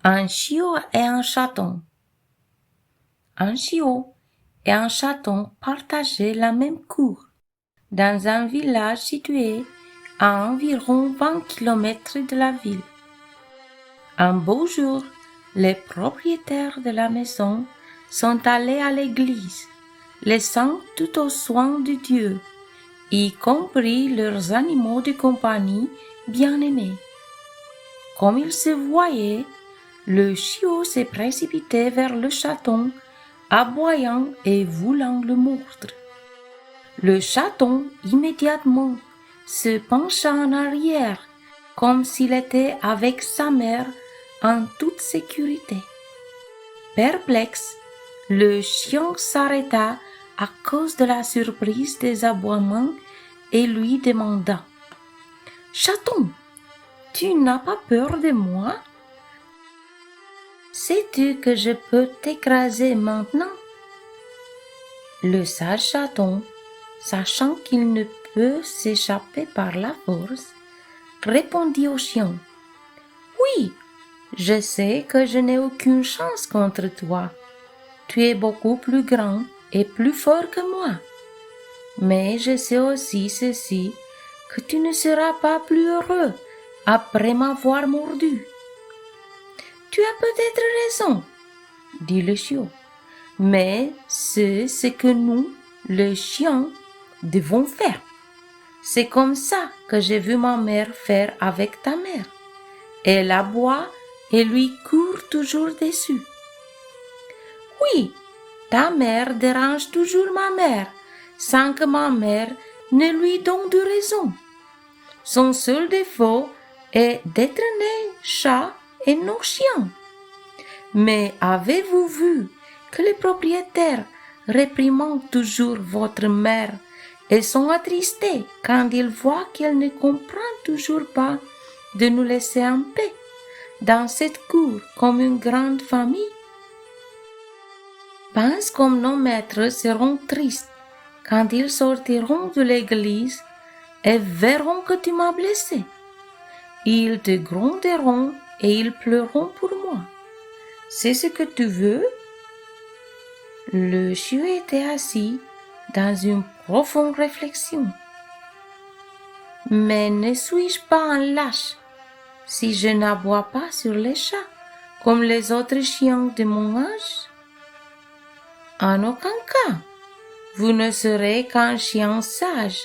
Un chiot et un chaton. Un chiot et un chaton partageaient la même cour dans un village situé à environ 20 kilomètres de la ville. Un beau jour, les propriétaires de la maison sont allés à l'église, laissant tout aux soins de Dieu, y compris leurs animaux de compagnie bien-aimés. Comme ils se voyaient, le chiot s'est précipité vers le chaton, aboyant et voulant le mordre. Le chaton, immédiatement, se pencha en arrière, comme s'il était avec sa mère en toute sécurité. Perplexe, le chien s'arrêta à cause de la surprise des aboiements et lui demanda: « Chaton, tu n'as pas peur de moi? Sais-tu que je peux t'écraser maintenant? » Le sage chaton, sachant qu'il ne peut s'échapper par la force, répondit au chien: « Oui, je sais que je n'ai aucune chance contre toi. Tu es beaucoup plus grand et plus fort que moi. Mais je sais aussi ceci, que tu ne seras pas plus heureux après m'avoir mordu. » « Tu as peut-être raison, » dit le chiot, « mais c'est ce que nous, les chiens, devons faire. C'est comme ça que j'ai vu ma mère faire avec ta mère. Elle aboie et lui court toujours dessus. »« Oui, ta mère dérange toujours ma mère, sans que ma mère ne lui donne de raison. Son seul défaut est d'être né chat et non chien. Mais avez-vous vu que les propriétaires réprimandent toujours votre mère et sont attristés quand ils voient qu'elle ne comprend toujours pas de nous laisser en paix dans cette cour comme une grande famille? Pense comme nos maîtres seront tristes quand ils sortiront de l'église et verront que tu m'as blessé. Ils te gronderont et ils pleureront pour moi. C'est ce que tu veux? » Le chiot était assis dans une profonde réflexion. « Mais ne suis-je pas un lâche si je n'aboie pas sur les chats comme les autres chiens de mon âge? En aucun cas, vous ne serez qu'un chien sage,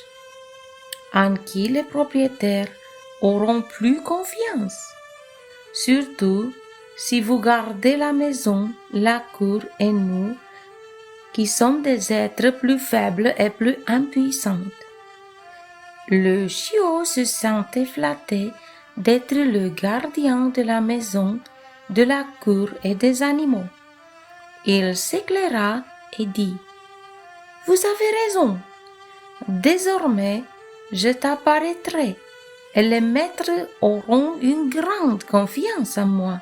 en qui les propriétaires auront plus confiance. Surtout si vous gardez la maison, la cour et nous, qui sommes des êtres plus faibles et plus impuissants. » Le chiot se sentait flatté d'être le gardien de la maison, de la cour et des animaux. Il s'éclaira et dit: « Vous avez raison. Désormais, je t'apparaîtrai et les maîtres auront une grande confiance en moi.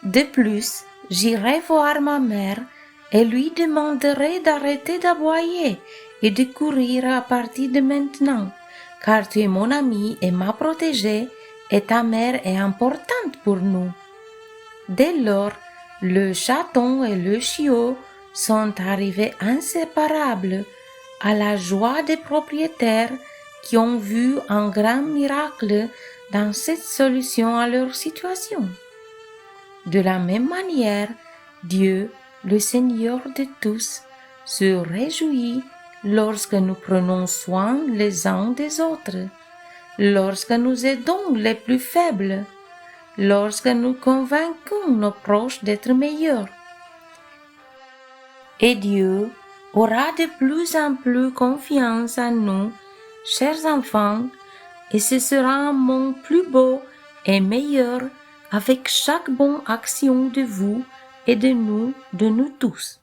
De plus, j'irai voir ma mère et lui demanderai d'arrêter d'aboyer et de courir à partir de maintenant, car tu es mon ami et ma protégée, et ta mère est importante pour nous. » Dès lors, le chaton et le chiot sont arrivés inséparables à la joie des propriétaires qui ont vu un grand miracle dans cette solution à leur situation. De la même manière, Dieu, le Seigneur de tous, se réjouit lorsque nous prenons soin les uns des autres, lorsque nous aidons les plus faibles, lorsque nous convainquons nos proches d'être meilleurs. Et Dieu aura de plus en plus confiance en nous, chers enfants, et ce sera un monde plus beau et meilleur avec chaque bonne action de vous et de nous tous.